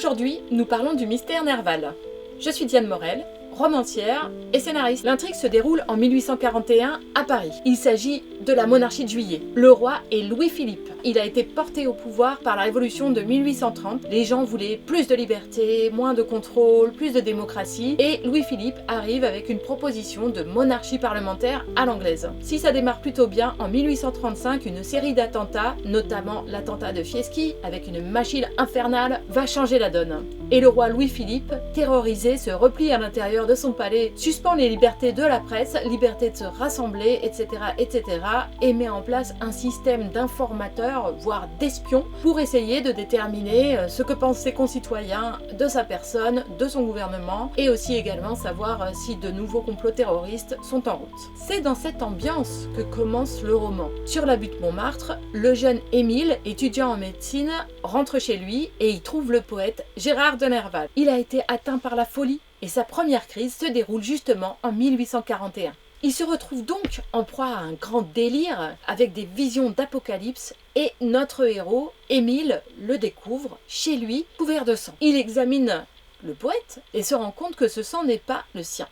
Aujourd'hui, nous parlons du mystère Nerval. Je suis Diane Morel, romancière et scénariste. L'intrigue se déroule en 1841 à Paris. Il s'agit de la monarchie de Juillet. Le roi est Louis-Philippe. Il a été porté au pouvoir par la révolution de 1830. Les gens voulaient plus de liberté, moins de contrôle, plus de démocratie. Et Louis-Philippe arrive avec une proposition de monarchie parlementaire à l'anglaise. Si ça démarre plutôt bien, en 1835, une série d'attentats, notamment l'attentat de Fieschi, avec une machine infernale, va changer la donne. Et le roi Louis-Philippe, terrorisé, se replie à l'intérieur de son palais, suspend les libertés de la presse, liberté de se rassembler, etc., etc., et met en place un système d'informateurs, voire d'espions, pour essayer de déterminer ce que pensent ses concitoyens de sa personne, de son gouvernement, et aussi également savoir si de nouveaux complots terroristes sont en route. C'est dans cette ambiance que commence le roman. Sur la butte Montmartre, le jeune Émile, étudiant en médecine, rentre chez lui et y trouve le poète Gérard de Nerval. Il a été atteint par la folie et sa première crise se déroule justement en 1841. Il se retrouve donc en proie à un grand délire avec des visions d'apocalypse et notre héros, Émile, le découvre chez lui couvert de sang. Il examine le poète et se rend compte que ce sang n'est pas le sien.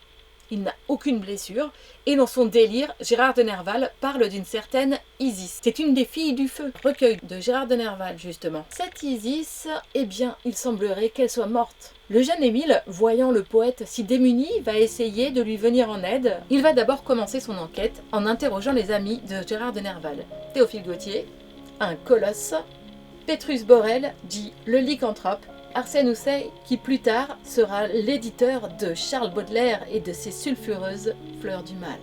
Il n'a aucune blessure et dans son délire, Gérard de Nerval parle d'une certaine Isis. C'est une des filles du feu, recueil de Gérard de Nerval justement. Cette Isis, eh bien, il semblerait qu'elle soit morte. Le jeune Émile, voyant le poète si démuni, va essayer de lui venir en aide. Il va d'abord commencer son enquête en interrogeant les amis de Gérard de Nerval. Théophile Gautier, un colosse, Pétrus Borel, dit le lycanthrope, Arsène Houssaye, qui plus tard sera l'éditeur de Charles Baudelaire et de ses sulfureuses Fleurs du mal.